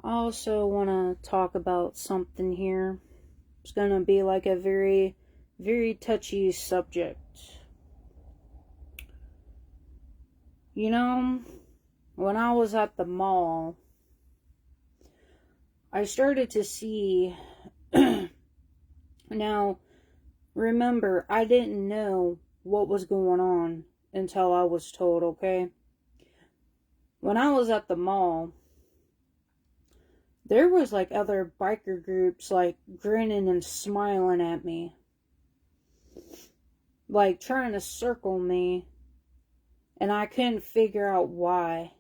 I also want to talk about something here. It's going to be like a very, very touchy subject. You know, when I was at the mall, I started to see. Now, remember, I didn't know what was going on until I was told, okay? When I was at the mall, there was like other biker groups like grinning and smiling at me, like trying to circle me, and I couldn't figure out why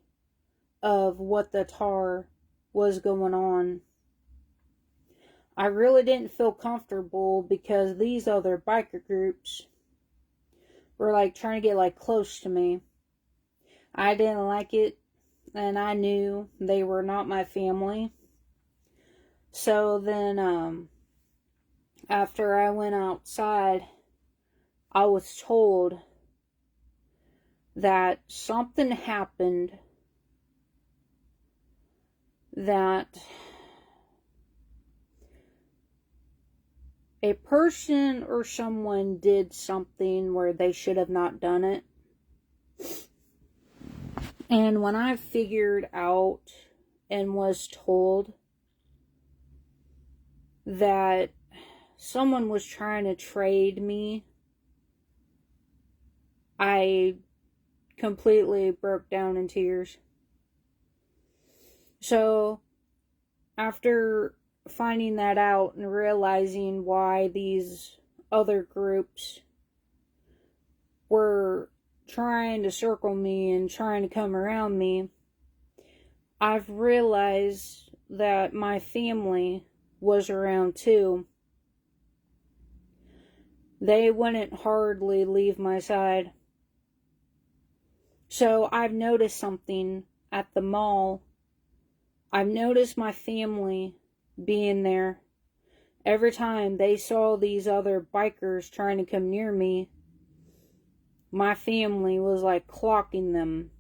of what the tar was going on. I really didn't feel comfortable because these other biker groups were like trying to get like close to me. I didn't like it, and I knew they were not my family. So then after I went outside, I was told that something happened, that a person or someone did something where they should have not done it. And when I figured out and was told that someone was trying to trade me, I completely broke down in tears. So, after finding that out and realizing why these other groups were trying to circle me and trying to come around me, I've realized that my family was around too. They wouldn't hardly leave my side. So I've noticed something at the mall. I've noticed my family being there. Every time they saw these other bikers trying to come near me, my family was like clocking them.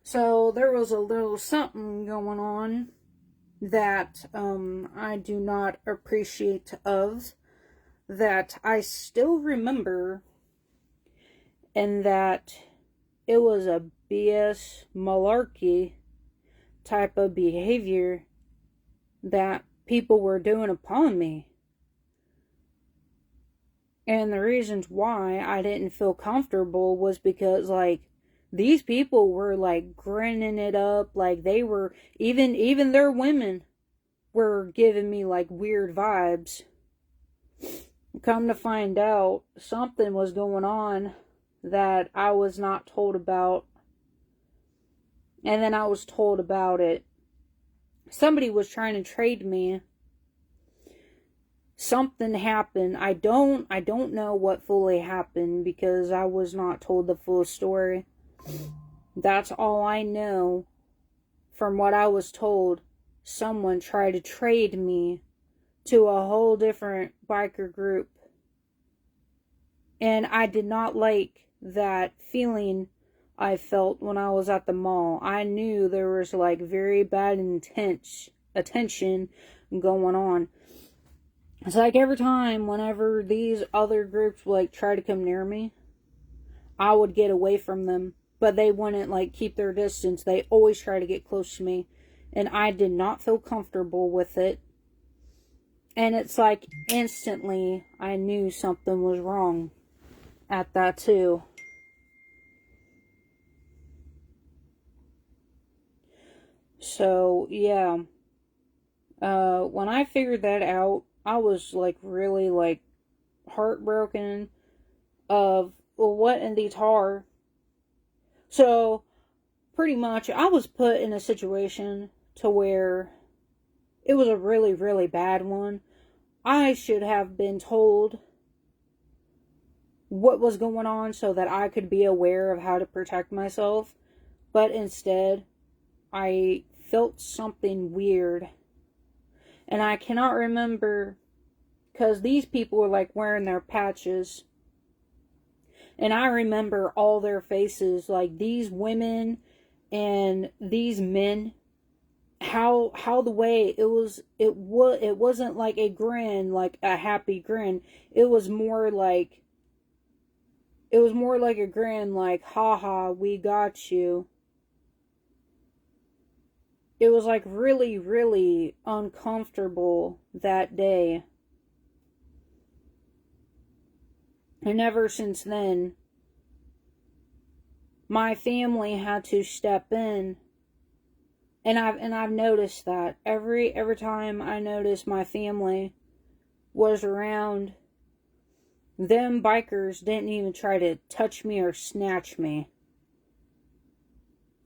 So there was a little something going on that I do not appreciate of, that I still remember, and that it was a BS malarkey type of behavior that people were doing upon me. And the reasons why I didn't feel comfortable was because, like, these people were like grinning it up, like they were, even their women were giving me like weird vibes. Come to find out, something was going on that I was not told about. And then I was told about it. Somebody was trying to trade me. Something happened. I don't know what fully happened because I was not told the full story. That's all I know. From what I was told, someone tried to trade me to a whole different biker group. And I did not like that feeling I felt when I was at the mall. I knew there was like very bad attention going on. It's like every time whenever these other groups like try to come near me, I would get away from them. But they wouldn't like keep their distance. They always try to get close to me. And I did not feel comfortable with it. And it's like instantly I knew something was wrong at that too. So yeah, when I figured that out, I was like really like heartbroken of, well, what in the tar. So pretty much I was put in a situation to where it was a really, really bad one. I should have been told what was going on so that I could be aware of how to protect myself. But instead, I felt something weird. And I cannot remember, because these people were like wearing their patches. And I remember all their faces, like these women And these men, how the way it wasn't like a grin, like a happy grin. It was more like a grin, like, haha, we got you. It was like really, really uncomfortable that day. And ever since then, my family had to step in. And I've noticed that every time I notice my family was around, them bikers didn't even try to touch me or snatch me.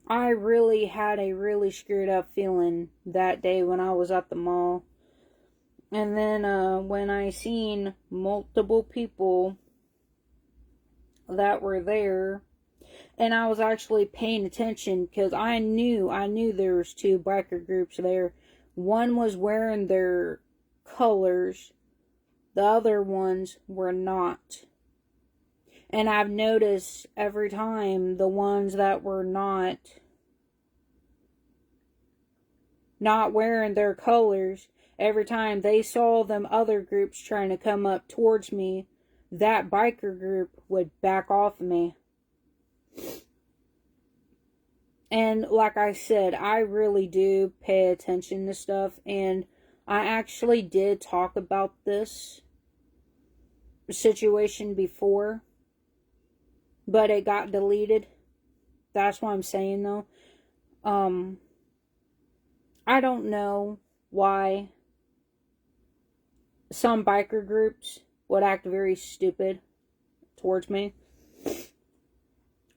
I really had a really screwed up feeling that day when I was at the mall. And then when I seen multiple people that were there, and I was actually paying attention because I knew there was two biker groups there. One was wearing their colors, the other ones were not. And I've noticed every time the ones that were not wearing their colors, every time they saw them other groups trying to come up towards me, that biker group would back off of me. And like I said, I really do pay attention to stuff, and I actually did talk about this situation before, but it got deleted. That's what I'm saying, though. I don't know why some biker groups would act very stupid towards me,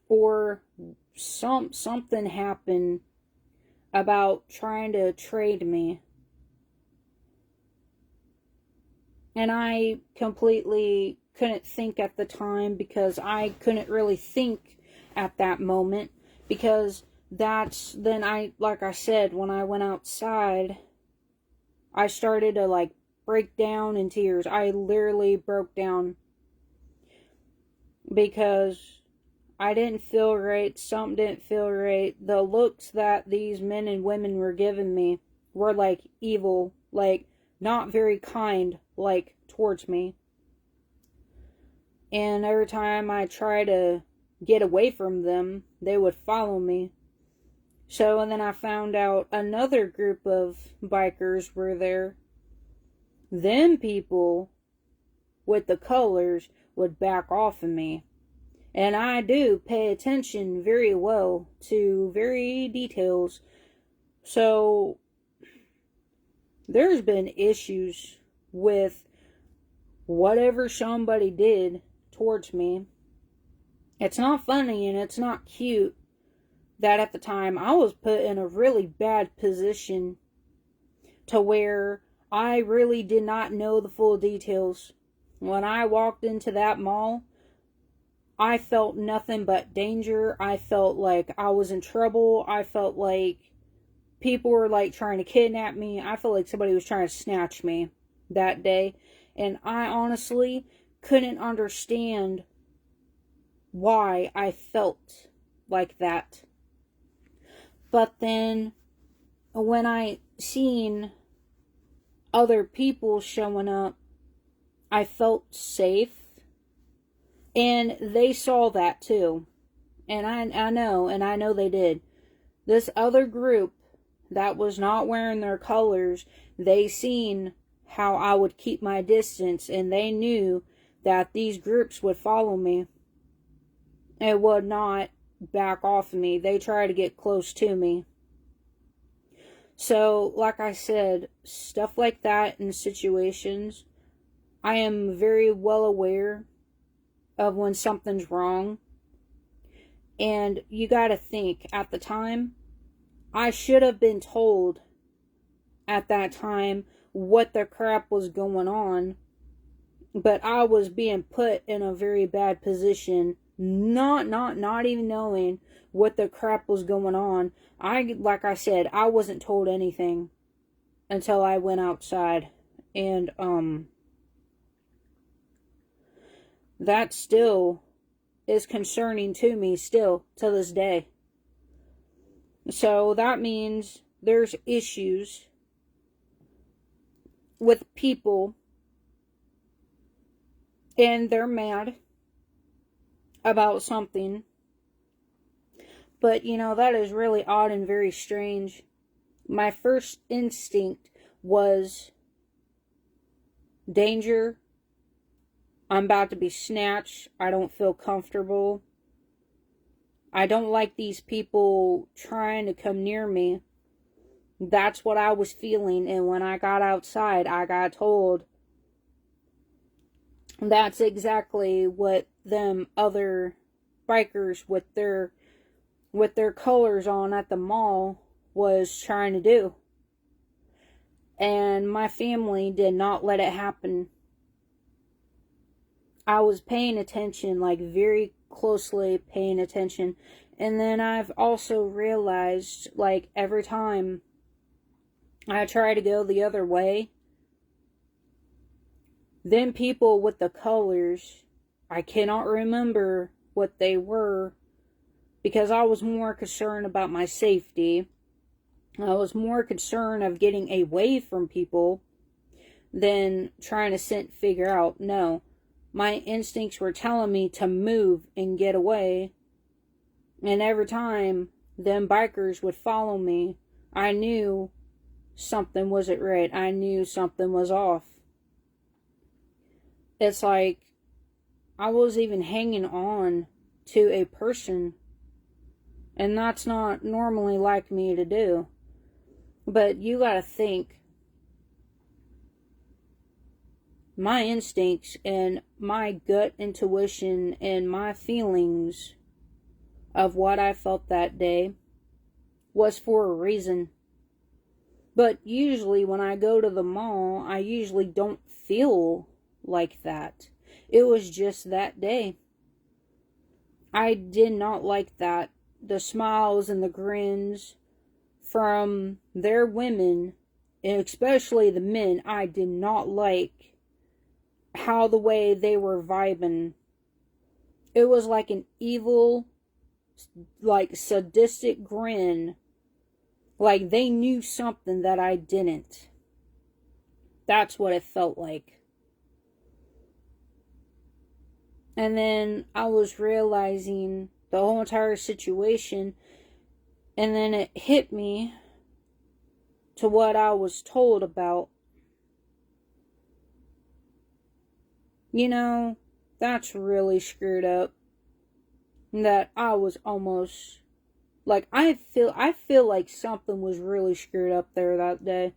or something happened about trying to trade me, and I completely couldn't think at the time, because I couldn't really think at that moment, because then like I said, when I went outside, I started to like break down in tears. I literally broke down because I didn't feel right. Something didn't feel right. The looks that these men and women were giving me were like evil, like not very kind, like towards me. And every time I try to get away from them, they would follow me. So, and then I found out another group of bikers were there. Them people with the colors would back off of me. And I do pay attention very well to very details. So, there's been issues with whatever somebody did towards me. It's not funny and it's not cute that at the time I was put in a really bad position to where I really did not know the full details. When I walked into that mall, I felt nothing but danger. I felt like I was in trouble. I felt like people were like trying to kidnap me. I felt like somebody was trying to snatch me that day. And I honestly couldn't understand why I felt like that. But then when I seen other people showing up, I felt safe. And they saw that too. And I know they did. This other group that was not wearing their colors, they seen how I would keep my distance, and they knew that these groups would follow me. It would not back off of me. They try to get close to me. So, like I said, stuff like that in situations, I am very well aware of when something's wrong. And you gotta think, at the time, I should have been told at that time what the crap was going on. But I was being put in a very bad position, not even knowing what the crap was going on. Like I said, I wasn't told anything until I went outside. And that still is concerning to me still to this day. So that means there's issues with people and they're mad about something. But, that is really odd and very strange. My first instinct was danger. I'm about to be snatched. I don't feel comfortable. I don't like these people trying to come near me. That's what I was feeling. And when I got outside, I got told that's exactly what them other bikers with their colors on at the mall was trying to do. And my family did not let it happen. I was paying attention, like very closely paying attention. And then I've also realized, like, every time I try to go the other way, then people with the colors, I cannot remember what they were because I was more concerned about my safety. I was more concerned of getting away from people than trying to figure out. No, my instincts were telling me to move and get away. And every time them bikers would follow me, I knew something wasn't right. I knew something was off. It's like I was even hanging on to a person. And that's not normally like me to do. But you gotta think, my instincts and my gut intuition and my feelings of what I felt that day was for a reason. But usually when I go to the mall, I usually don't feel like that. It was just that day. I did not like that. The smiles and the grins from their women, and especially the men, I did not like how the way they were vibing. It was like an evil, like sadistic grin. Like they knew something that I didn't. That's what it felt like. And then I was realizing the whole entire situation. And then it hit me to what I was told about. That's really screwed up. That I was almost like I feel like something was really screwed up there that day.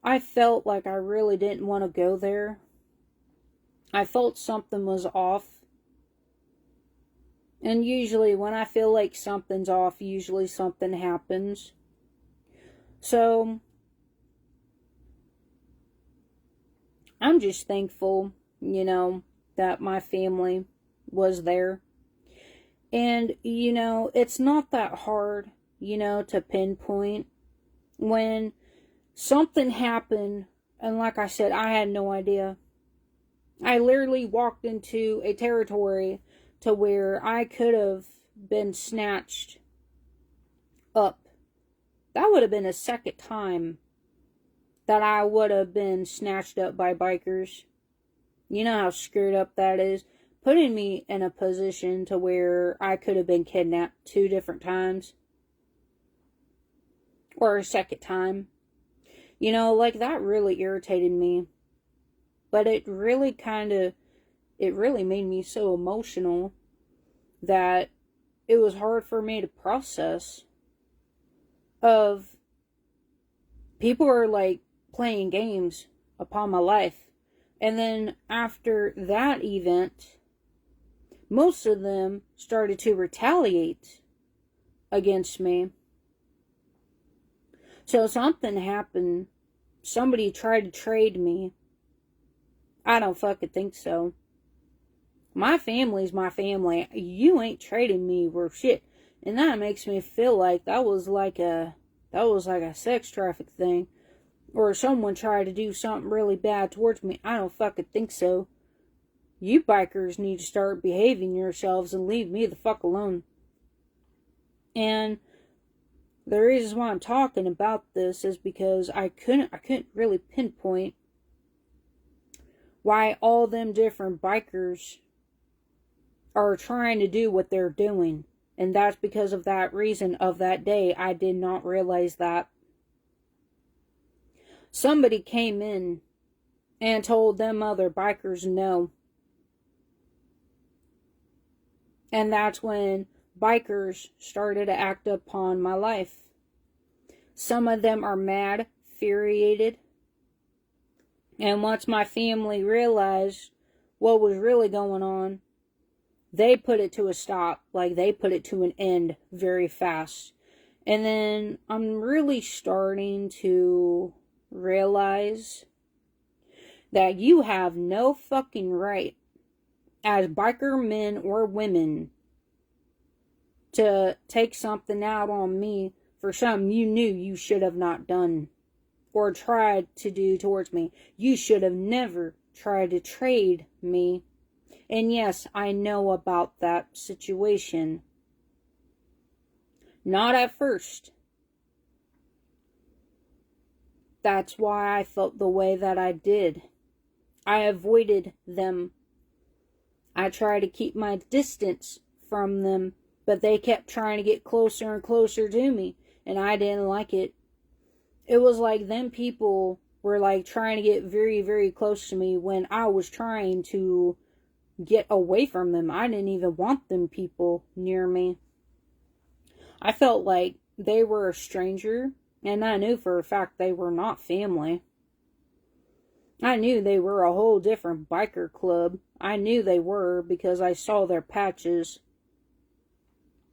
I felt like I really didn't want to go there. I felt something was off. And usually when I feel like something's off, usually something happens. So I'm just thankful, that my family was there. And, it's not that hard, to pinpoint when something happened. And like I said, I had no idea. I literally walked into a territory to where I could have been snatched up. That would have been a second time that I would have been snatched up by bikers. You know how screwed up that is? Putting me in a position to where I could have been kidnapped 2 different times. Or a second time. Like that really irritated me. But it really made me so emotional that it was hard for me to process. Of people are like playing games upon my life. And then after that event, most of them started to retaliate against me. So something happened. Somebody tried to trade me. I don't fucking think so. My family's my family. You ain't trading me for shit. And that makes me feel like that was like a sex traffic thing. Or someone tried to do something really bad towards me. I don't fucking think so. You bikers need to start behaving yourselves and leave me the fuck alone. And the reason why I'm talking about this is because I couldn't really pinpoint why all them different bikers are trying to do what they're doing. And that's because of that reason of that day. I did not realize that. Somebody came in and told them other bikers no. And that's when bikers started to act upon my life. Some of them are mad, infuriated. And once my family realized what was really going on, they put it to a stop. Like, they put it to an end very fast. And then I'm really starting to realize that you have no fucking right as biker men or women to take something out on me for something you knew you should have not done or tried to do towards me. You should have never tried to trade me. And yes, I know about that situation. Not at first. That's why I felt the way that I did. I avoided them. I tried to keep my distance from them, but they kept trying to get closer and closer to me, and I didn't like it. It was like them people were like trying to get very, very close to me when I was trying to get away from them. I didn't even want them people near me. I felt like they were a stranger, and I knew for a fact they were not family. I knew they were a whole different biker club. I knew they were because I saw their patches.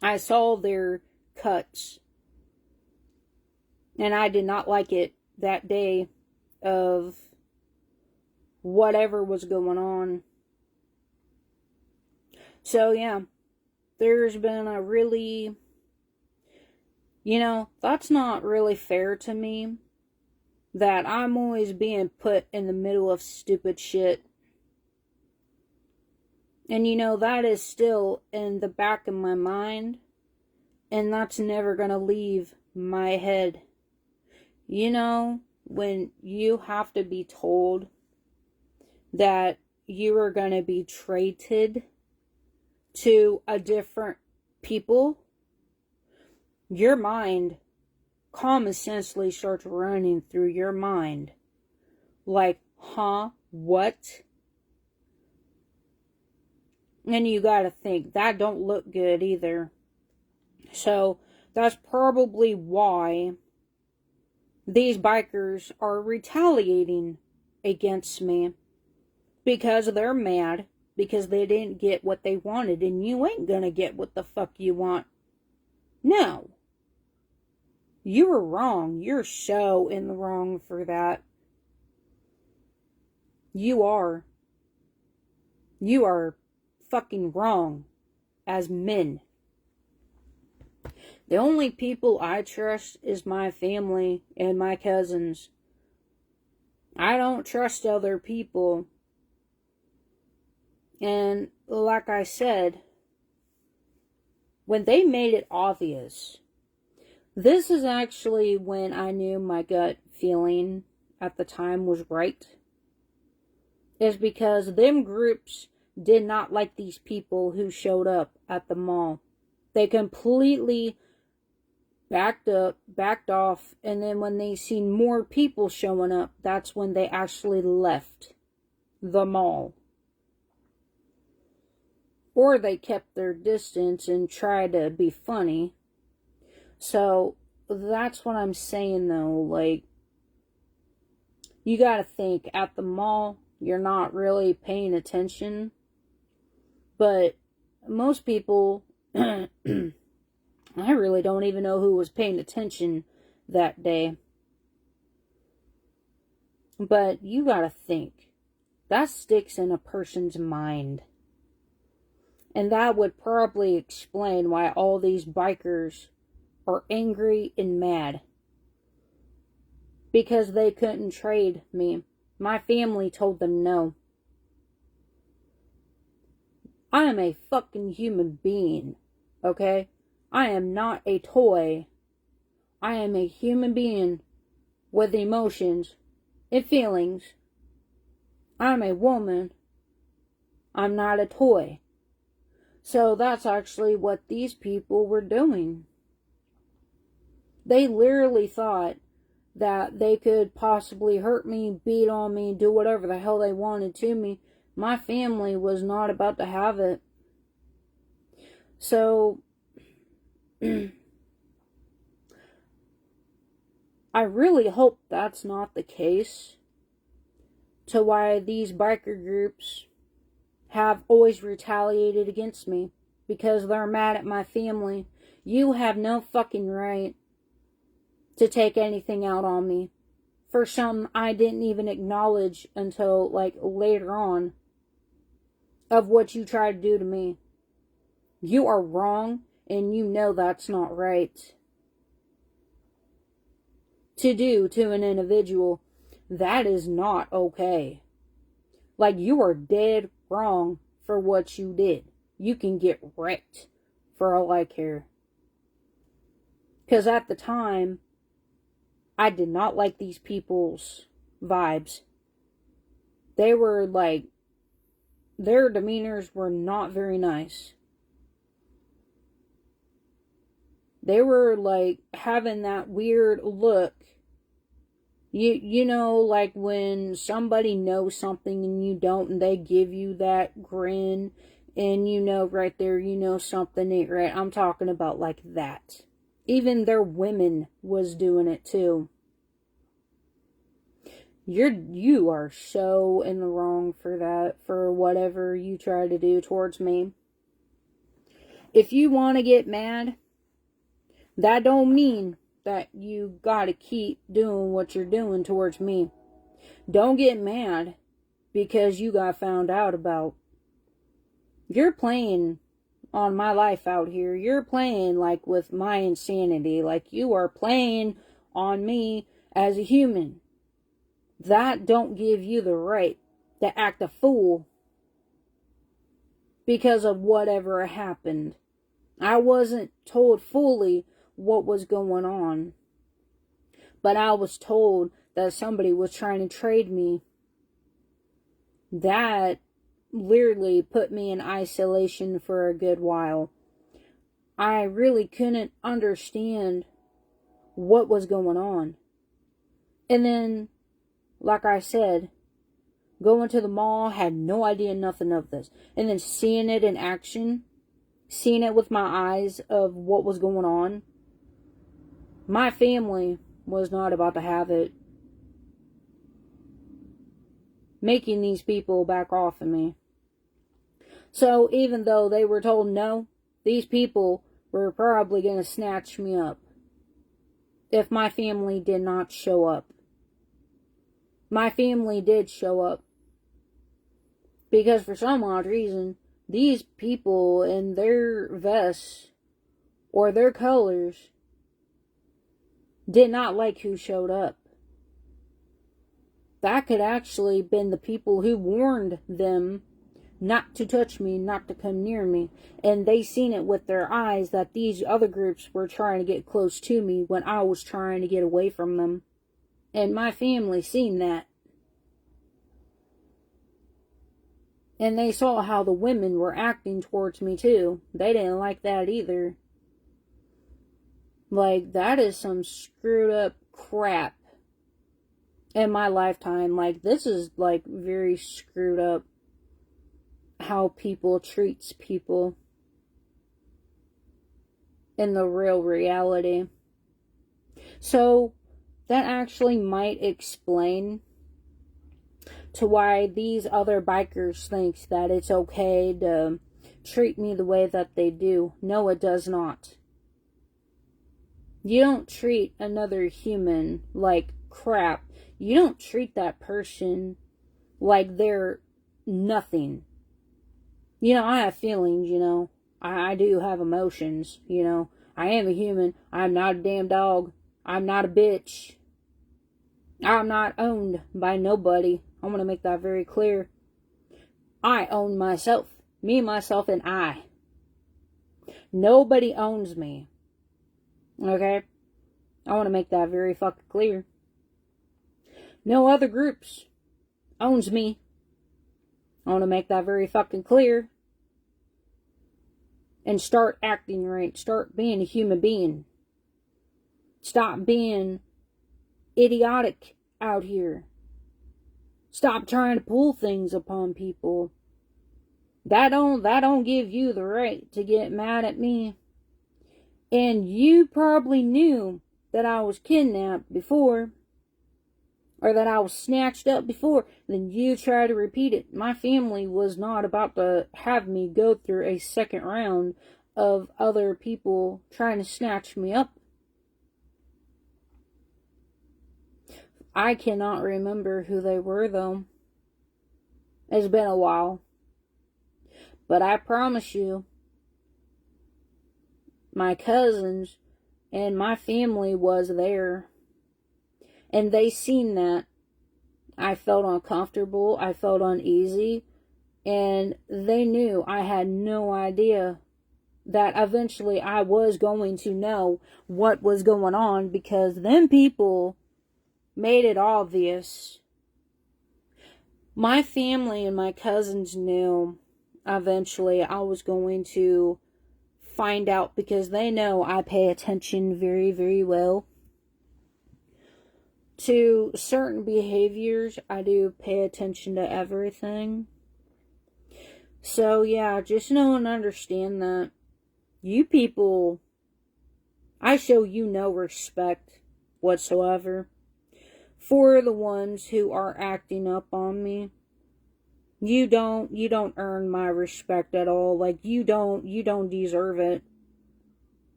I saw their cuts. And I did not like it that day of whatever was going on. So yeah, there's been a really, that's not really fair to me. That I'm always being put in the middle of stupid shit. And that is still in the back of my mind. And that's never gonna leave my head. When you have to be told that you are gonna be traded to a different people, your mind common sensely starts running through your mind. Like, huh? What? And you gotta think, that don't look good either. So, that's probably why these bikers are retaliating against me. Because they're mad. Because they didn't get what they wanted. And you ain't gonna get what the fuck you want. No. You were wrong. You're so in the wrong for that. You are. You are fucking wrong as men. The only people I trust is my family and my cousins. I don't trust other people. And like I said, when they made it obvious, this is actually when I knew my gut feeling at the time was right. Is because them groups did not like these people who showed up at the mall. They completely backed off, and then when they seen more people showing up, that's when they actually left the mall. Or they kept their distance and tried to be funny. So, that's what I'm saying though, like, you gotta think, at the mall, you're not really paying attention, but most people, I really don't even know who was paying attention that day, but you gotta think, that sticks in a person's mind, and that would probably explain why all these bikers are angry and mad. Because they couldn't trade me. My family told them no. I am a fucking human being, okay? I am not a toy. I am a human being with emotions and feelings. I'm a woman. I'm not a toy. So that's actually what these people were doing. They literally thought that they could possibly hurt me, beat on me, do whatever the hell they wanted to me. My family was not about to have it. So, I really hope that's not the case, to why these biker groups have always retaliated against me because they're mad at my family. You have no fucking right to take anything out on me for something I didn't even acknowledge until like later on of what you tried to do to me. You are wrong, and you know that's not right to do to an individual. That is not okay. Like, you are dead wrong for what you did. You can get wrecked for all I care. Because at the time, I did not like these people's vibes. They were like, their demeanors were not very nice. They were like having that weird look. You know, like when somebody knows something and you don't, and they give you that grin, and you know right there, you know something ain't right. I'm talking about like that. Even their women was doing it too. You are so in the wrong for that, for whatever you try to do towards me. If you want to get mad, that don't mean that you gotta keep doing what you're doing towards me. Don't get mad because you got found out about. You're playing on my life out here. You're playing like with my insanity. Like, you are playing on me as a human. That don't give you the right to act a fool because of whatever happened. I wasn't told fully what was going on, but I was told that somebody was trying to trade me. That literally put me in isolation for a good while. I really couldn't understand what was going on. And then, like I said, going to the mall, had no idea nothing of this. And then seeing it in action, seeing it with my eyes of what was going on, my family was not about to have it. Making these people back off of me. So even though they were told no, these people were probably going to snatch me up if my family did not show up. My family did show up. Because for some odd reason, these people in their vests or their colors did not like who showed up. That could actually been the people who warned them not to touch me, not to come near me. And they seen it with their eyes that these other groups were trying to get close to me when I was trying to get away from them. And my family seen that. And they saw how the women were acting towards me too. They didn't like that either. Like, that is some screwed up crap in my lifetime. Like, this is like very screwed up how people treats people in the real reality. So that actually might explain to why these other bikers think that it's okay to treat me the way that they do. No, it does not. You don't treat another human like crap. You don't treat that person like they're nothing. You know, I have feelings, you know. I do have emotions, you know. I am a human. I'm not a damn dog. I'm not a bitch. I'm not owned by nobody. I'm going to make that very clear. I own myself. Me, myself, and I. Nobody owns me. Okay? I want to make that very fucking clear. No other groups owns me. I want to make that very fucking clear. And start acting right. Start being a human being. Stop being idiotic out here. Stop trying to pull things upon people. That don't give you the right to get mad at me. And you probably knew that I was kidnapped before, or that I was snatched up before, then you try to repeat it. My family was not about to have me go through a second round of other people trying to snatch me up. I cannot remember who they were, though. It's been a while. But I promise you, my cousins and my family was there. And they seen that. I felt uncomfortable. I felt uneasy. And they knew I had no idea that eventually I was going to know what was going on, because them people made it obvious. My family and my cousins knew eventually I was going to find out, because they know I pay attention very, very well to certain behaviors. I do pay attention to everything. So yeah, just know and understand that you people, I show you no respect whatsoever for the ones who are acting up on me. You don't earn my respect at all. Like, you don't deserve it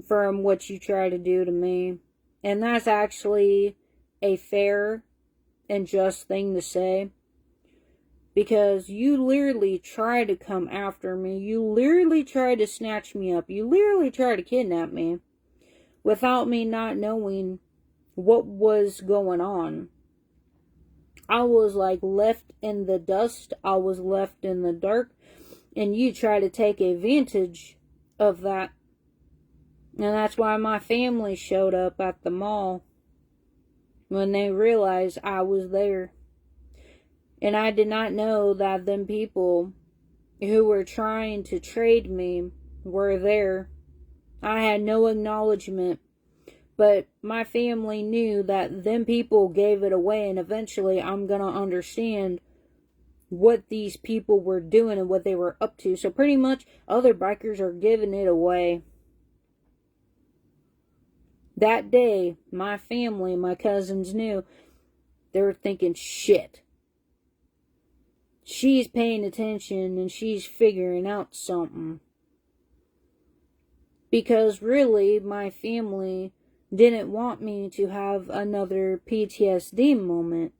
from what you try to do to me. And that's actually a fair and just thing to say, because you literally try to come after me. You literally try to snatch me up. You literally try to kidnap me without me not knowing what was going on. I was like left in the dust. I was left in the dark, and you try to take advantage of that. And that's why my family showed up at the mall when they realized I was there. And I did not know that them people who were trying to trade me were there. I had no acknowledgement. But my family knew that them people gave it away, and eventually I'm going to understand what these people were doing and what they were up to. So pretty much other bikers are giving it away. That day, my family, my cousins knew. They were thinking, shit. She's paying attention and she's figuring out something. Because really, my family didn't want me to have another PTSD moment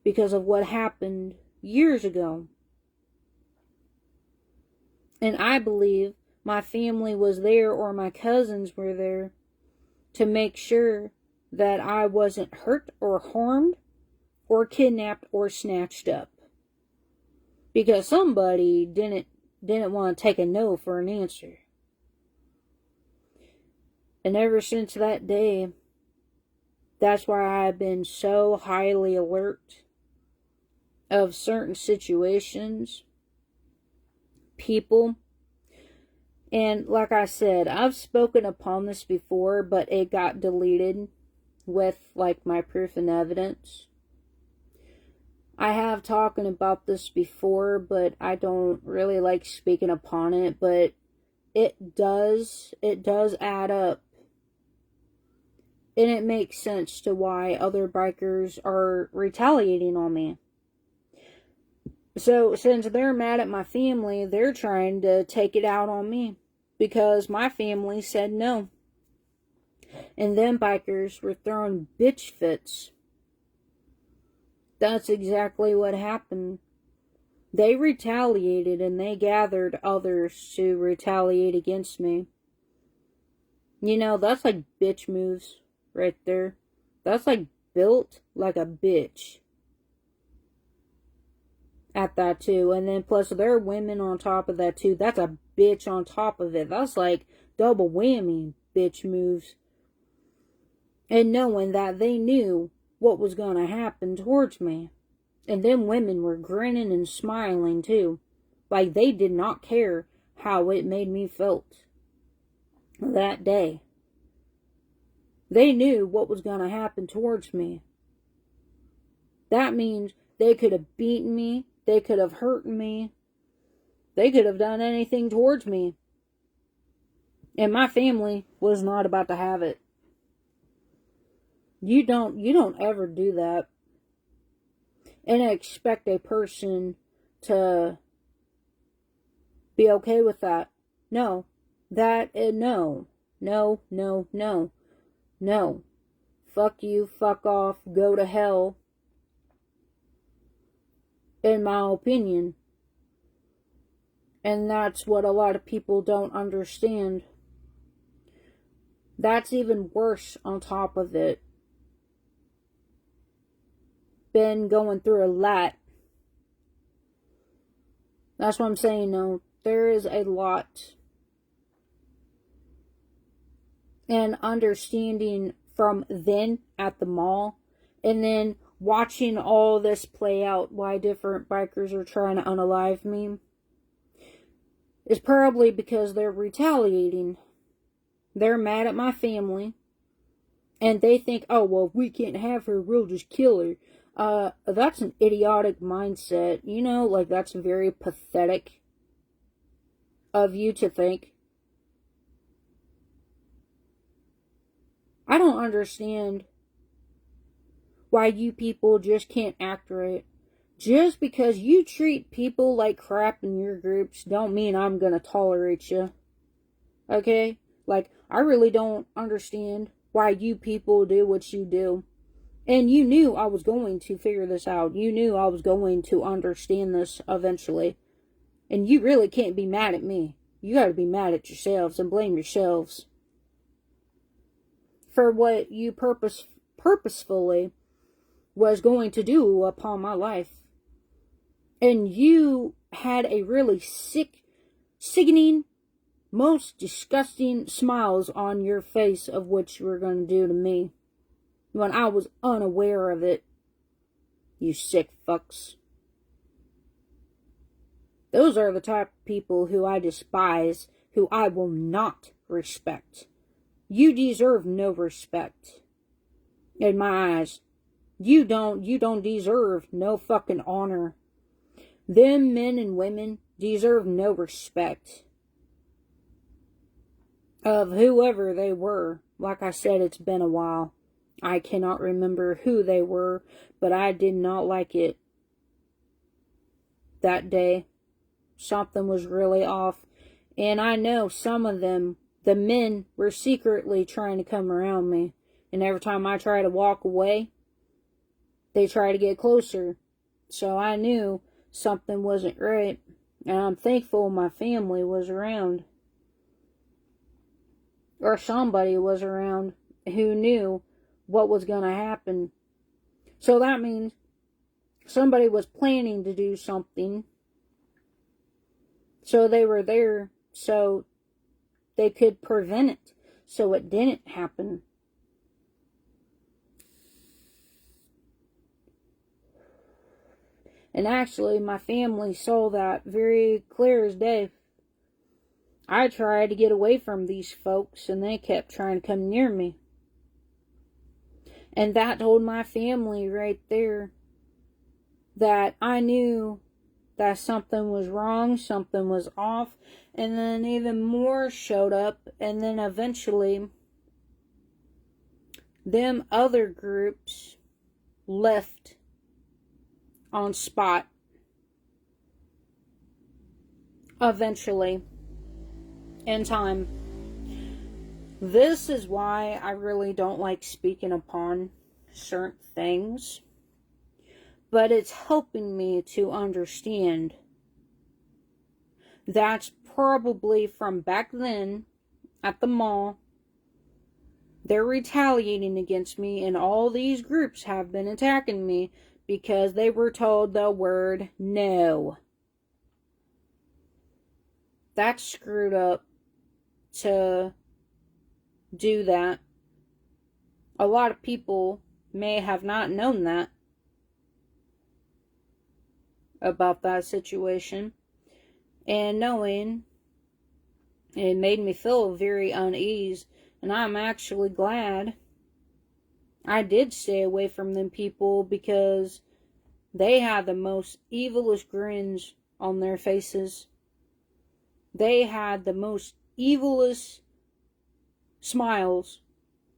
because of what happened years ago. And I believe my family was there, or my cousins were there, to make sure that I wasn't hurt or harmed or kidnapped or snatched up. Because somebody didn't want to take a no for an answer. And ever since that day, that's why I've been so highly alert of certain situations, people. And like I said, I've spoken upon this before, but it got deleted with like my proof and evidence. I have talked about this before, but I don't really like speaking upon it, but it does add up. And it makes sense to why other bikers are retaliating on me. So, since they're mad at my family, they're trying to take it out on me. Because my family said no. And them bikers were throwing bitch fits. That's exactly what happened. They retaliated, and they gathered others to retaliate against me. You know, that's like bitch moves. Right there. That's like built like a bitch. At that too. And then plus there are women on top of that too. That's a bitch on top of it. That's like double whammy bitch moves and knowing that they knew what was going to happen towards me. And them women were grinning and smiling too. Like they did not care how it made me felt that day. They knew what was going to happen towards me. That means they could have beaten me. They could have hurt me. They could have done anything towards me. And my family was not about to have it. You don't ever do that and expect a person to be okay with that. No. No. Fuck you, fuck off, go to hell. In my opinion. And that's what a lot of people don't understand. That's even worse on top of it. Been going through a lot. That's what I'm saying, no. There is a lot. And understanding from then at the mall, and then watching all this play out, why different bikers are trying to unalive me, is probably because they're retaliating. They're mad at my family, and they think, oh, well, if we can't have her, we'll just kill her. That's an idiotic mindset. You know, like, that's very pathetic of you to think. I don't understand why you people just can't act right. Just because you treat people like crap in your groups don't mean I'm gonna tolerate you. Okay? Like, I really don't understand why you people do what you do. And you knew I was going to figure this out. You knew I was going to understand this eventually. And you really can't be mad at me. You gotta be mad at yourselves and blame yourselves for what you purposefully was going to do upon my life. And you had a really sickening, most disgusting smiles on your face of what you were going to do to me when I was unaware of it. You sick fucks. Those are the type of people who I despise, who I will not respect. You deserve no respect. In my eyes. You don't deserve no fucking honor. Them men and women deserve no respect. Of whoever they were. Like I said, it's been a while. I cannot remember who they were, but I did not like it that day. Something was really off. And I know some of them, the men, were secretly trying to come around me. And every time I try to walk away, they try to get closer. So I knew something wasn't right. And I'm thankful my family was around. Or somebody was around who knew what was going to happen. So that means somebody was planning to do something. So they were there so they could prevent it. So it didn't happen. And actually, my family saw that very clear as day. I tried to get away from these folks, and they kept trying to come near me. And that told my family right there that I knew that something was wrong, something was off, and then even more showed up, and then eventually, them other groups left on spot. Eventually. In time. This is why I really don't like speaking upon certain things. But it's helping me to understand. That's probably from back then at the mall. They're retaliating against me, and all these groups have been attacking me because they were told the word no. That's screwed up to do that. A lot of people may have not known that about that situation. And knowing, it made me feel very uneasy. And I'm actually glad I did stay away from them people, because they had the most evilest grins on their faces. They had the most evilest smiles,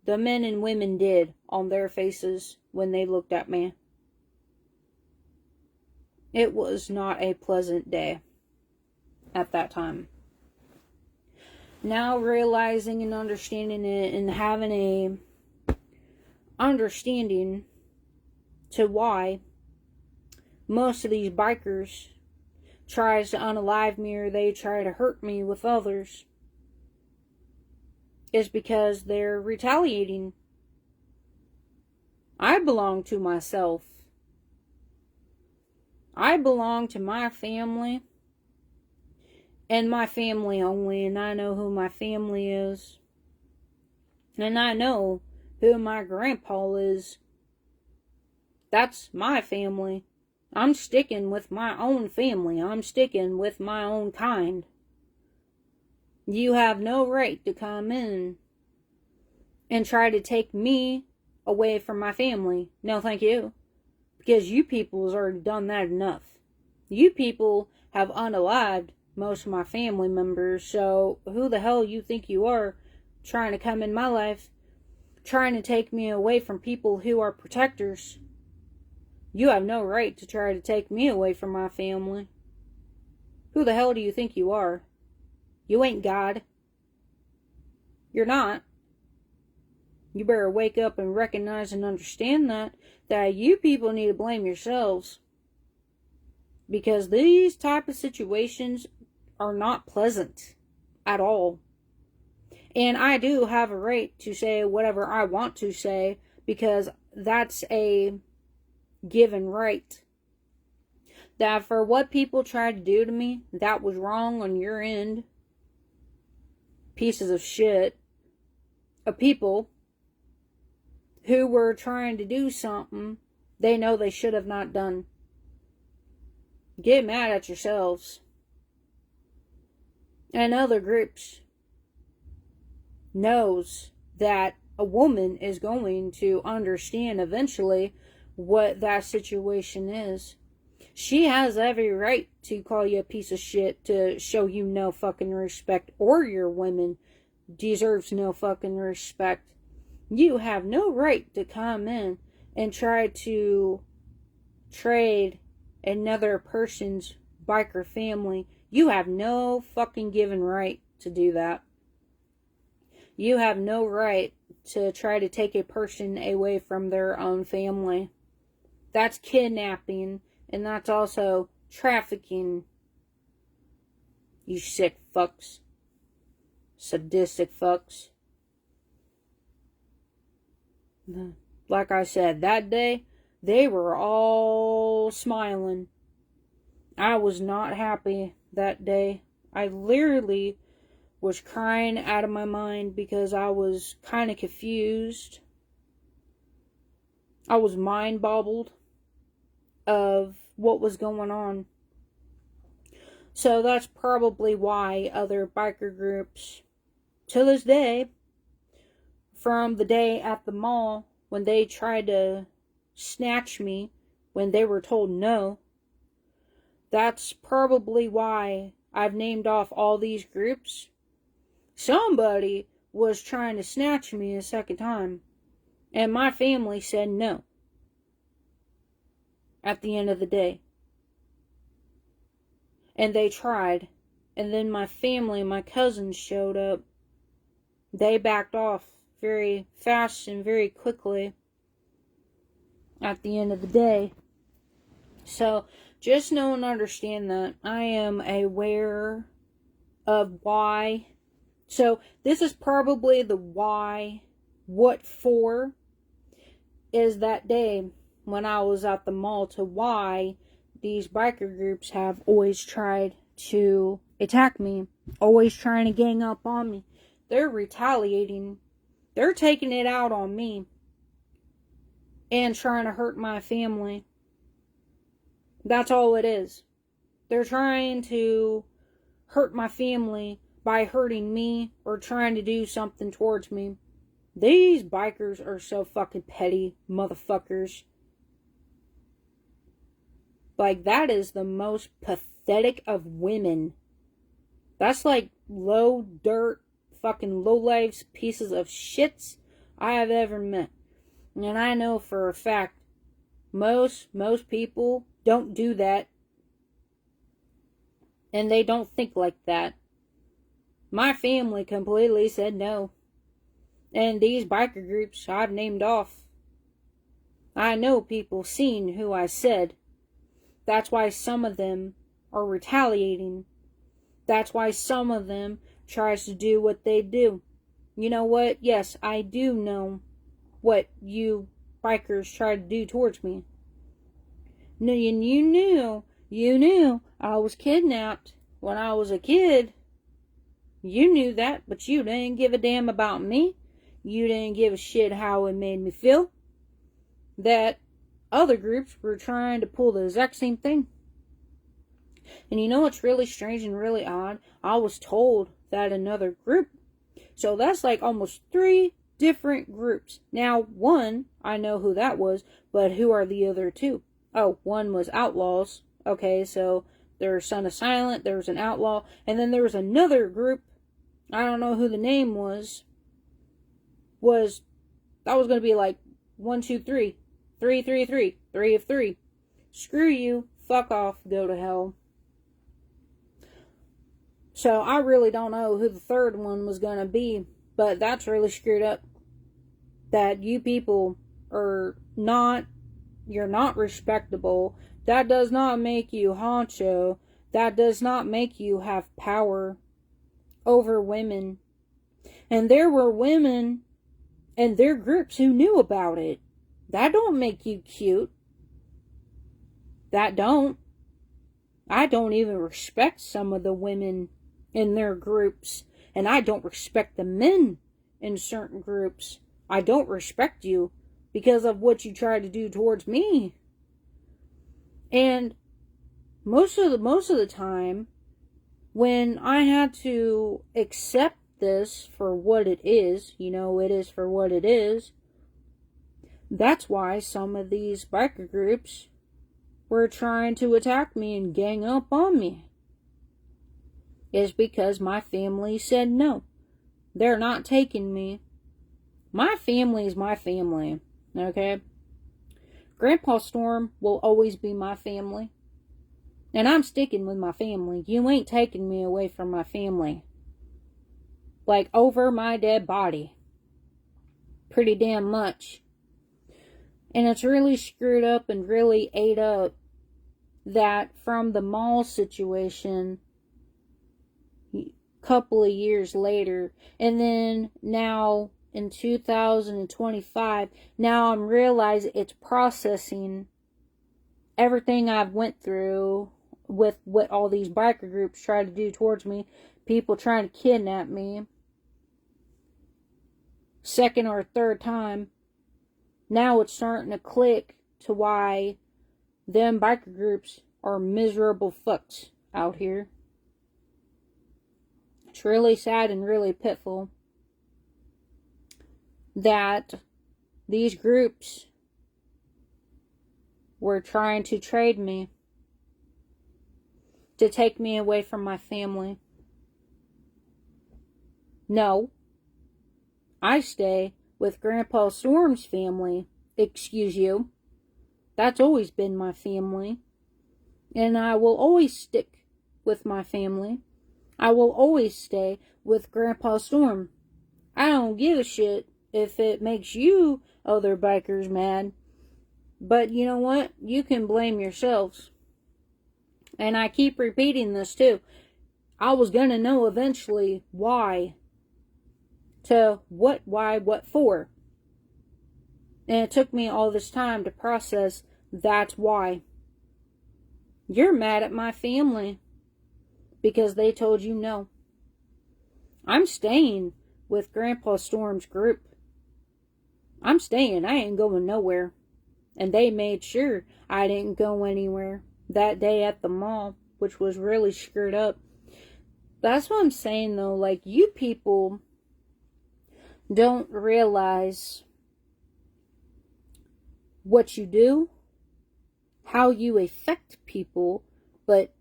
the men and women did, on their faces when they looked at me. It was not a pleasant day at that time. Now realizing and understanding it, and having a understanding to why most of these bikers tries to unalive me, or they try to hurt me with others, is because they're retaliating. I belong to myself. I belong to my family, and my family only, and I know who my family is. And I know who my grandpa is. That's my family. I'm sticking with my own family. I'm sticking with my own kind. You have no right to come in and try to take me away from my family. No, thank you. Because you people has already done that enough. You people have unalived most of my family members, so who the hell you think you are trying to come in my life, trying to take me away from people who are protectors? You have no right to try to take me away from my family. Who the hell do you think you are? You ain't God. You're not. You better wake up and recognize and understand that you people need to blame yourselves. Because these type of situations are not pleasant at all. And I do have a right to say whatever I want to say, because that's a given right. That for what people tried to do to me, that was wrong on your end. Pieces of shit. Of people who were trying to do something they know they should have not done. Get mad at yourselves. And other groups knows that a woman is going to understand eventually what that situation is. She has every right to call you a piece of shit, to show you no fucking respect, or your women deserves no fucking respect. You have no right to come in and try to trade another person's biker family. You have no fucking given right to do that. You have no right to try to take a person away from their own family. That's kidnapping, and that's also trafficking. You sick fucks. Sadistic fucks. Like I said, that day, they were all smiling. I was not happy that day. I literally was crying out of my mind because I was kind of confused. I was mind boggled of what was going on. So that's probably why other biker groups, to this day, from the day at the mall when they tried to snatch me when they were told no, that's probably why I've named off all these groups. Somebody was trying to snatch me a second time, and my family said no at the end of the day. And they tried, and then my family, my cousins showed up. They backed off very fast and very quickly at the end of the day. So just know and understand that I am aware of why. So this is probably the why. What for is that day when I was at the mall, to why these biker groups have always tried to attack me, always trying to gang up on me. They're retaliating. They're taking it out on me. and trying to hurt my family. That's all it is. They're trying to hurt my family by hurting me or trying to do something towards me. These bikers are so fucking petty motherfuckers. Like, that is the most pathetic of women. That's like low dirt, fucking low life pieces of shits I have ever met. And I know for a fact, most people don't do that. And they don't think like that. My family completely said no. And these biker groups I've named off, I know people seen who I said. That's why some of them are retaliating. That's why some of them tries to do what they do. You know what? Yes, I do know what you bikers try to do towards me. No, you knew I was kidnapped when I was a kid. You knew that, but you didn't give a damn about me. You didn't give a shit how it made me feel. That other groups were trying to pull the exact same thing. And you know what's really strange and really odd? I was told that another group. So that's like almost 3 different groups. Now, one, I know who that was, but who are the other 2? Oh, one was outlaws. Okay, so there's Son of Silent, there was an outlaw, and then there was another group. I don't know who the name was. That was going to be like 1, 2, 3. 3, 3, 3. 3 of 3. Screw you. Fuck off. Go to hell. So I really don't know who the third one was going to be. But that's really screwed up. That you people are not, you're not respectable. That does not make you honcho. That does not make you have power over women. And there were women and their groups who knew about it. That don't make you cute. That don't. I don't even respect some of the women in their groups. And I don't respect the men in certain groups. I don't respect you because of what you try to do towards me. And most of the time, when I had to accept this for what it is, it is for what it is, that's why some of these biker groups were trying to attack me and gang up on me. Is because my family said no. They're not taking me. My family is my family, okay? Grandpa Storm will always be my family. And I'm sticking with my family. You ain't taking me away from my family. Like, over my dead body. Pretty damn much. And it's really screwed up and really ate up that from the mall situation a couple of years later, and then now in 2025, now I'm realizing it's processing everything I've went through with what all these biker groups try to do towards me, people trying to kidnap me, second or third time. Now it's starting to click to why them biker groups are miserable fucks out here. It's really sad and really pitiful that these groups were trying to trade me, to take me away from my family. No, I stay with Grandpa Storm's family. Excuse you. That's always been my family. And I will always stick with my family. I will always stay with Grandpa Storm. I don't give a shit if it makes you other bikers mad. But you know what? You can blame yourselves. And I keep repeating this too. I was gonna know eventually why. To what, why, what for. And it took me all this time to process that's why. You're mad at my family because they told you no. I'm staying with Grandpa Storm's group. I'm staying. I ain't going nowhere. And they made sure I didn't go anywhere that day at the mall, which was really screwed up. That's what I'm saying, though. Like, you people don't realize what you do, how you affect people, but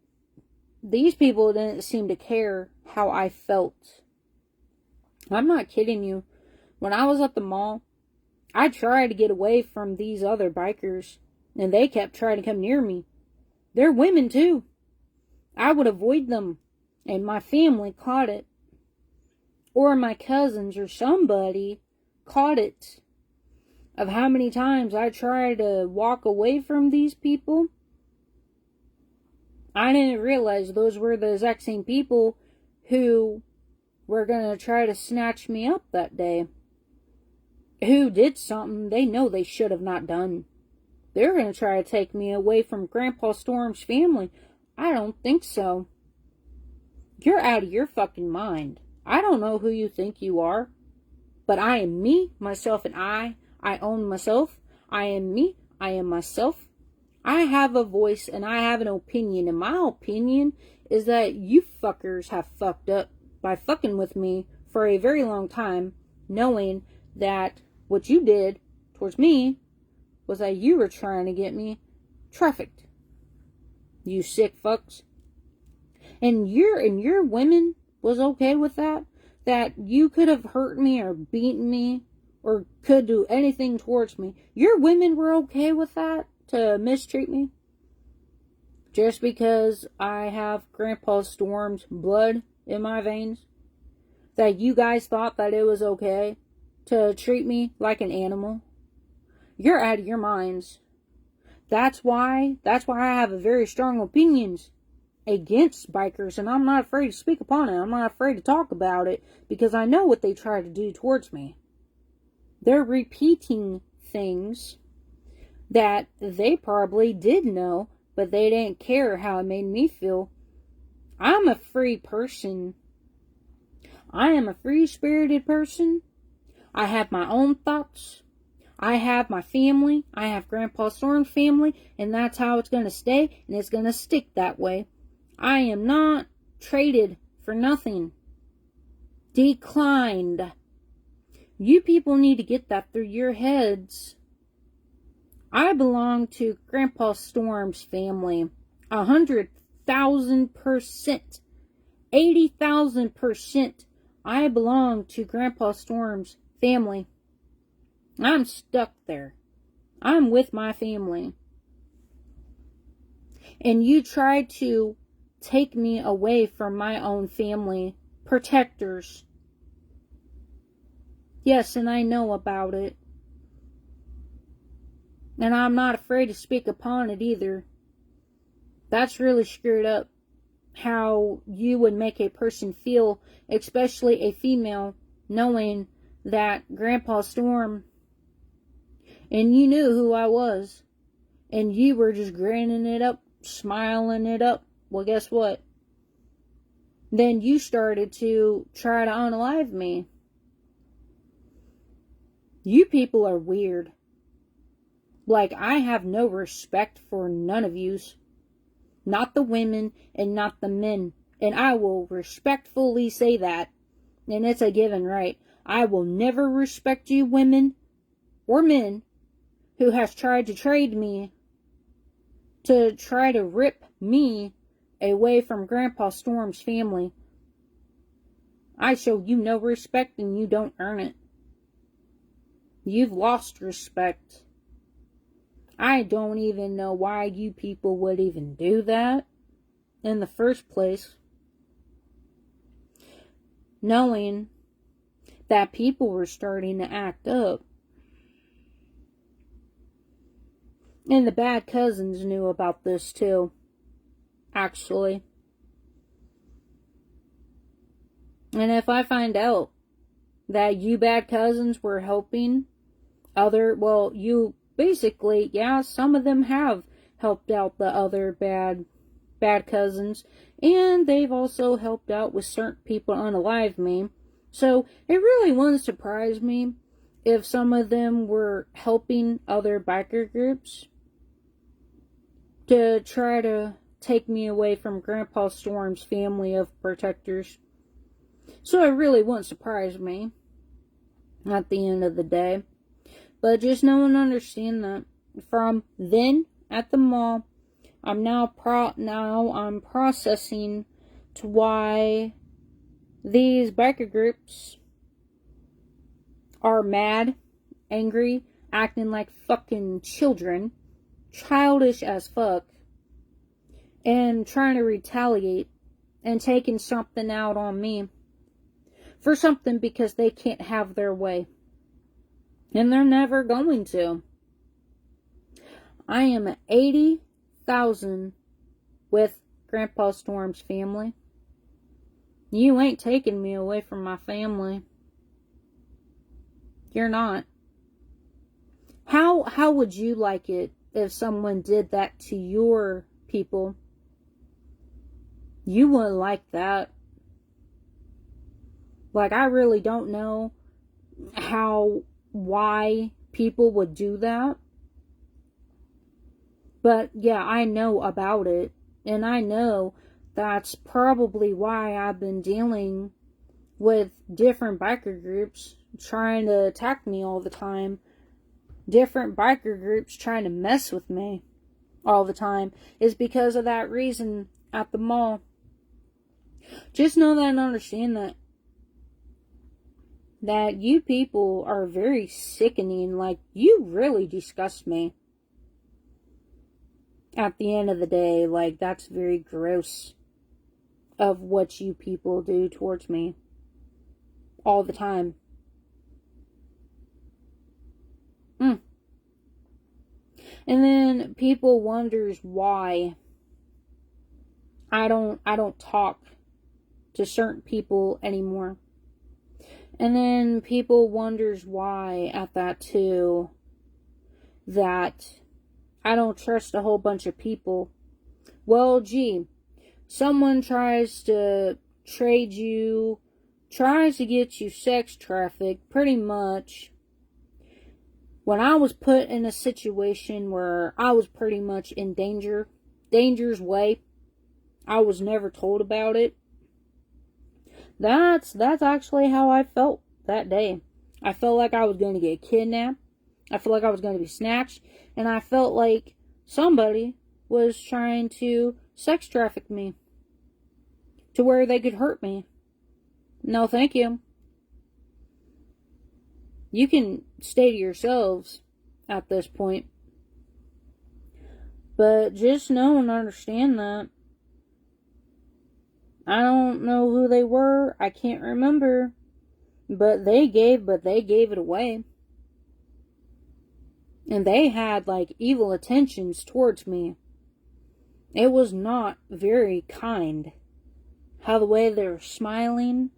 these people didn't seem to care how I felt. I'm not kidding you. When I was at the mall, I tried to get away from these other bikers, and they kept trying to come near me. They're women, too. I would avoid them, and my family caught it. Or my cousins or somebody caught it. Of how many times I tried to walk away from these people. I didn't realize those were the exact same people who were going to try to snatch me up that day. Who did something they know they should have not done. They're going to try to take me away from Grandpa Storm's family. I don't think so. You're out of your fucking mind. I don't know who you think you are. But I am me, myself, and I own myself. I am me. I am myself. I have a voice and I have an opinion. And my opinion is that you fuckers have fucked up by fucking with me for a very long time, knowing that what you did towards me was that you were trying to get me trafficked. You sick fucks. And your women was okay with that? That you could have hurt me or beaten me or could do anything towards me. Your women were okay with that? To mistreat me? Just because I have Grandpa Storm's blood in my veins? That you guys thought that it was okay to treat me like an animal? You're out of your minds. That's why I have a very strong opinions against bikers, and I'm not afraid to speak upon it. I'm not afraid to talk about it because I know what they try to do towards me. They're repeating things that they probably did know, but they didn't care how it made me feel. I'm a free person. I am a free-spirited person. I have my own thoughts. I have my family. I have Grandpa Storm's family, and that's how it's going to stay, and it's going to stick that way. I am not traded for nothing. Declined. You people need to get that through your heads. I belong to Grandpa Storm's family. 100,000%. 80,000%. I belong to Grandpa Storm's family. I'm stuck there. I'm with my family. And you tried to take me away from my own family. Protectors. Yes, and I know about it. And I'm not afraid to speak upon it either. That's really screwed up. How you would make a person feel, especially a female, knowing that Grandpa Storm, and you knew who I was, and you were just grinning it up, smiling it up. Well, guess what? Then you started to try to unalive me. You people are weird. Like, I have no respect for none of yous. Not the women and not the men. And I will respectfully say that. And it's a given right. I will never respect you women or men who has tried to trade me to try to rip me away from Grandpa Storm's family. I show you no respect and you don't earn it. You've lost respect. I don't even know why you people would even do that in the first place. Knowing that people were starting to act up. And the bad cousins knew about this too. Actually. And if I find out that you bad cousins were helping you basically, yeah, some of them have helped out the other bad cousins, and they've also helped out with certain people unalive me. So it really wouldn't surprise me if some of them were helping other biker groups to try to take me away from Grandpa Storm's family of protectors. So it really wouldn't surprise me at the end of the day. But just know and understand that from then at the mall, I'm I'm processing to why these biker groups are mad, angry, acting like fucking children, childish as fuck, and trying to retaliate and taking something out on me for something because they can't have their way. And they're never going to. I am at 80,000 with Grandpa Storm's family. You ain't taking me away from my family. You're not. How would you like it if someone did that to your people? You wouldn't like that. Like, I really don't know why people would do that. But yeah, I know about it. And I know that's probably why I've been dealing with different biker groups trying to attack me all the time. Different biker groups trying to mess with me all the time is because of that reason at the mall. Just know that and understand that you people are very sickening. Like, you really disgust me. At the end of the day, like, that's very gross of what you people do towards me all the time. And then people wonders why I don't talk to certain people anymore. And then people wonders why at that too, that I don't trust a whole bunch of people. Well, gee, someone tries to trade you, tries to get you sex trafficked, pretty much. When I was put in a situation where I was pretty much in danger's way, I was never told about it. That's actually how I felt that day. I felt like I was going to get kidnapped. I felt like I was going to be snatched. And I felt like somebody was trying to sex traffic me to where they could hurt me. No, thank you. You can stay to yourselves at this point. But just know and understand that. I don't know who they were. I can't remember. But they gave it away. And they had like evil intentions towards me. It was not very kind. How the way they were smiling.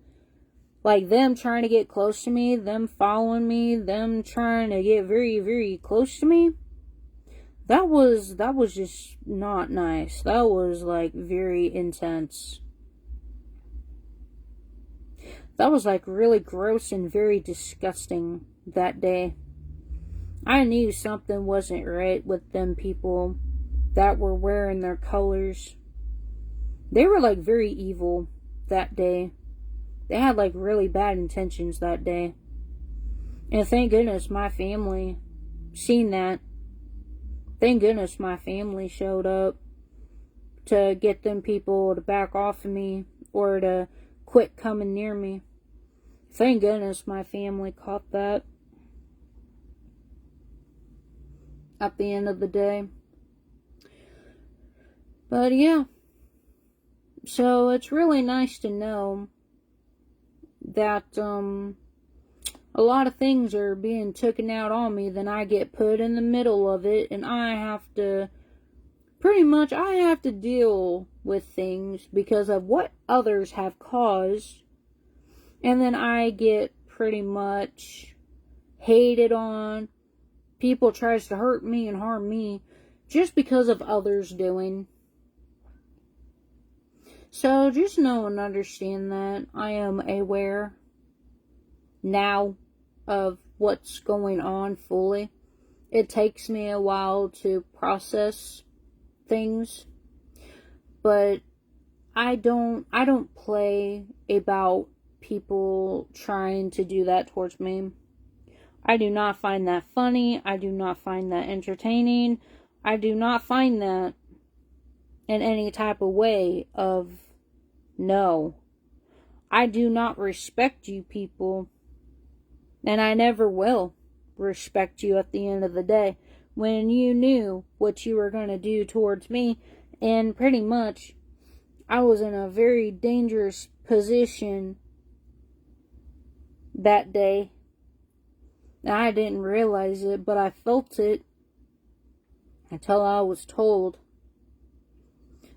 Like them trying to get close to me, them following me, them trying to get very, very close to me. That was just not nice. That was like very intense. That was like really gross and very disgusting that day. I knew something wasn't right with them people that were wearing their colors. They were like very evil that day. They had like really bad intentions that day. And thank goodness my family seen that. Thank goodness my family showed up to get them people to back off of me or to quit coming near me. Thank goodness my family caught that at the end of the day. But yeah. So it's really nice to know that a lot of things are being taken out on me, then I get put in the middle of it and I have to deal with things because of what others have caused, and then I get pretty much hated on. People tries to hurt me and harm me just because of others doing. So just know and understand that I am aware now of what's going on fully. It takes me a while to process things, but I don't play about people trying to do that towards me. I do not find that funny. I do not find that entertaining. I do not find that in any type of way of no. I do not respect you people, and I never will respect you at the end of the day. When you knew what you were going to do towards me, and pretty much I was in a very dangerous position that day. I didn't realize it, but I felt it until I was told.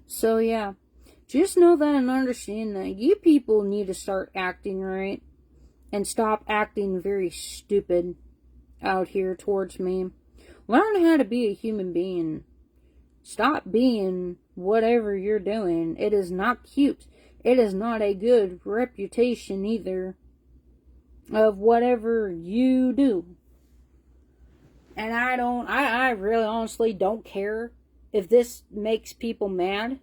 So yeah, just know that and understand that you people need to start acting right and stop acting very stupid out here towards me. Learn how to be a human being. Stop being whatever you're doing. It is not cute. It is not a good reputation either of whatever you do. And I really honestly don't care if this makes people mad,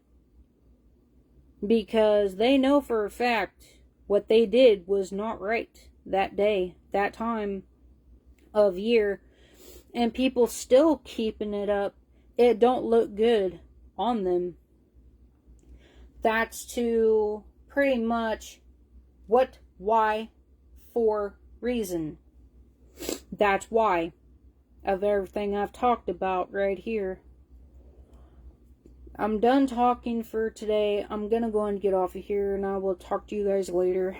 because they know for a fact what they did was not right that day, that time of year, and people still keeping it up. It don't look good on them. That's to pretty much what, why, for reason. That's why of everything I've talked about right here. I'm done talking for today. I'm gonna go and get off of here, and I will talk to you guys later.